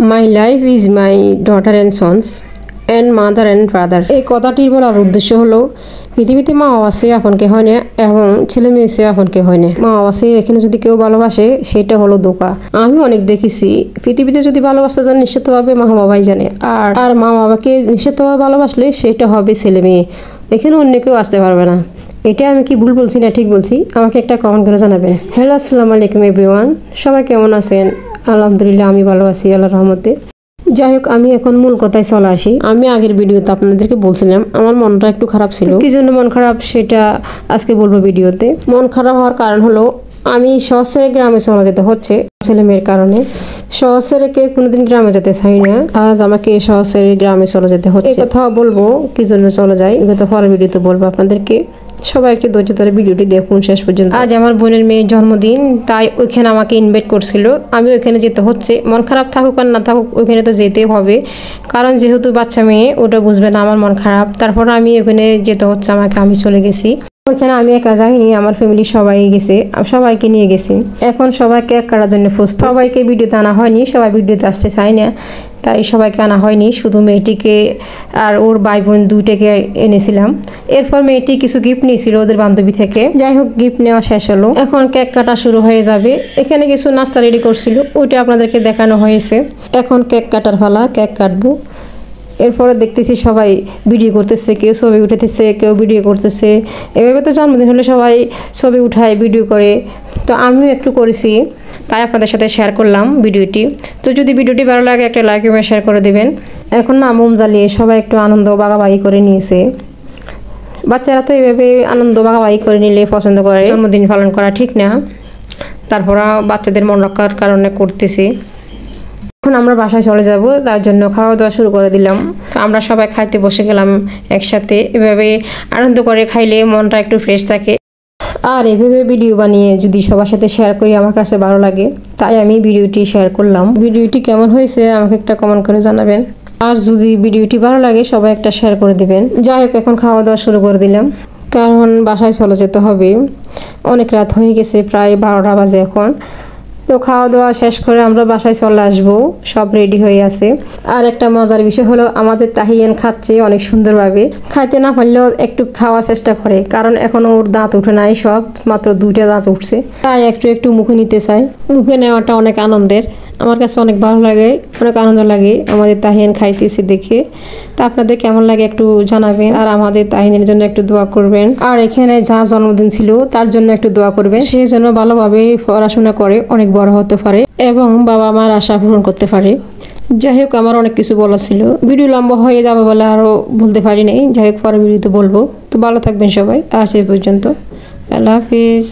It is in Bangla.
My life is my daughter and sons and mother and brother. এই কথাটির বলার উদ্দেশ্য হলো পৃথিবীতে মা বাবা সে আপনকে হয় না এবং ছেলে মেয়ে সে আপনকে হয় না। মা বাবা সে এখানে যদি কেউ ভালোবাসে সেটা হলো ধোঁকা। আমি অনেক দেখেছি পৃথিবীতে যদি ভালোবাসতে যান নিশ্চিতভাবে মা বাবাই জানে, আর মা বাবাকে নিশ্চিতভাবে ভালোবাসলে সেটা হবে ছেলে মেয়ে, এখানে অন্য কেউ আসতে পারবে না। এটা আমি কি ভুল বলছি না ঠিক বলছি আমাকে একটা কমেন্ট করে জানাবেন। হ্যালো আসসালামু আলাইকুম এভরিওয়ান, সবাই কেমন আছেন? আলহামদুলিল্লাহ আমি ভালো আছি আল্লাহর রহমতে। যাই হোক, আমি এখন মূল কথায় চলে আসি। আমি আগের ভিডিওতে আপনাদেরকে বলছিলাম আমার মনটা একটু খারাপ ছিল। কি জন্য মন খারাপ সেটা আজকে বলবো ভিডিওতে। মন খারাপ হওয়ার কারণ হলো আমি শহর ছেড়ে গ্রামে চলে যেতে হচ্ছে ছেলে মেয়ের কারণে। শহর ছেড়ে কে কোনোদিন গ্রামে যেতে চাই না, আজ আমাকে শহর ছেড়ে গ্রামে চলে যেতে হচ্ছে। এই কথা বলবো কি জন্য চলে যাই, এই কথা পরের ভিডিওতে বলবো আপনাদেরকে। সবাই একটু ধৈর্য ধরে ভিডিওটি দেখুন শেষ পর্যন্ত। আজ আমার বোনের মেয়ের জন্মদিন, তাই ওইখানে আমাকে ইনভাইট করছিল, আমি ওইখানে যেতে হচ্ছে। মন খারাপ থাকুক আর না থাকুক ওইখানে তো যেতেই হবে, কারণ যেহেতু বাচ্চা মেয়ে ওটা বুঝবে না আমার মন খারাপ। তারপর আমি ওখানে যেতে হচ্ছে আমাকে, আমি চলে গেছি ওইখানে। আমি একা যাইনি, আমার ফ্যামিলি সবাই গেছে, সবাইকে নিয়ে গেছি। এখন সবাই কেক কাটার জন্য প্রস্তুত। সবাইকে ভিডিওতে আনা হয়নি, সবাই ভিডিওতে আসতে চায় না, তাই সবাইকে আনা হয়নি, শুধু মেয়েটিকে আর ওর ভাই বোন দুইটাকে এনেছিলাম। এরপর মেয়েটি কিছু গিফট নিয়েছিল ওদের বান্ধবী থেকে। যাই হোক, গিফট নেওয়া শেষ হলো, এখন কেক কাটা শুরু হয়ে যাবে। এখানে কিছু নাস্তা রেডি করছিল, ওইটা আপনাদেরকে দেখানো হয়েছে। এখন কেক কাটার পালা, কেক কাটবো। এরপরে দেখতেছি সবাই ভিডিও করতেছে, কেউ ছবি উঠাতেছে, কেউ ভিডিও করতেছে। এভাবে তো জন্মদিন হলে সবাই ছবি উঠায় ভিডিও করে, তো আমিও একটু করেছি, তাই আপনাদের সাথে শেয়ার করলাম ভিডিওটি। তো যদি ভিডিওটি ভালো লাগে একটা লাইক এবং শেয়ার করে দেবেন। এখন না মোম জ্বালিয়ে সবাই একটু আনন্দ ভাগাভাগি করে নিয়েছে। বাচ্চারা তো এইভাবে আনন্দ ভাগাভাগি করে নিলে পছন্দ করে, জন্মদিন পালন করা ঠিক না। তারপর বাচ্চাদের মন রক্ষার কারণে করতেছি। এখন আমরা বাসায় চলে যাব, তার জন্য খাওয়া দাওয়া শুরু করে দিলাম। আমরা সবাই খাইতে বসে গেলাম একসাথে। এভাবে আনন্দ করে খাইলে মনটা একটু ফ্রেশ থাকে, আর এভাবে ভিডিও বানিয়ে যদি সবার সাথে শেয়ার করি আমার কাছে ভালো লাগে, তাই আমি ভিডিওটি শেয়ার করলাম। ভিডিওটি কেমন হয়েছে আমাকে একটা কমেন্ট করে জানাবেন, আর যদি ভিডিওটি ভালো লাগে সবাই একটা শেয়ার করে দিবেন। যাই হোক, এখন খাওয়া দাওয়া শুরু করে দিলাম, কারণ বাসায় চলে যেতে হবে। অনেক রাত হয়ে গেছে, প্রায় 12টা বাজে এখন। তো খাওয়া দাওয়া শেষ করে আমরা বাসায় চলে আসবো, সব রেডি হয়ে আছে। আর একটা মজার বিষয় হলো আমাদের তাহিয়ান খাচ্ছে অনেক সুন্দরভাবে, খাইতে না পারলেও একটু খাওয়ার চেষ্টা করে, কারণ এখন ওর দাঁত উঠে নাই, সব মাত্র 2টা দাঁত উঠছে, তাই একটু একটু মুখে নিতে চায়। মুখে নেওয়াটা অনেক আনন্দের, আমার কাছে অনেক ভালো লাগে, অনেক আনন্দ লাগে আমাদের তাহিয়ান খাইতেছে দেখে। তা আপনাদের কেমন লাগে একটু জানাবেন, আর আমাদের তাহিনের জন্য একটু দোয়া করবেন। আর এখানে যা জন্মদিন ছিল তার জন্য একটু দোয়া করবেন, সে যেন ভালোভাবে পড়াশোনা করে অনেক বড় হতে পারে এবং বাবা মার আশা পূরণ করতে পারে। যাই হোক, আমার অনেক কিছু বলা ছিল, ভিডিও লম্বা হয়ে যাবে বলে আরও বলতে পারি নাই। যাই হোক, পরে ভিডিওতে বলবো। তো ভালো থাকবেন সবাই, আজ এই পর্যন্ত, আল্লাহ হাফিজ।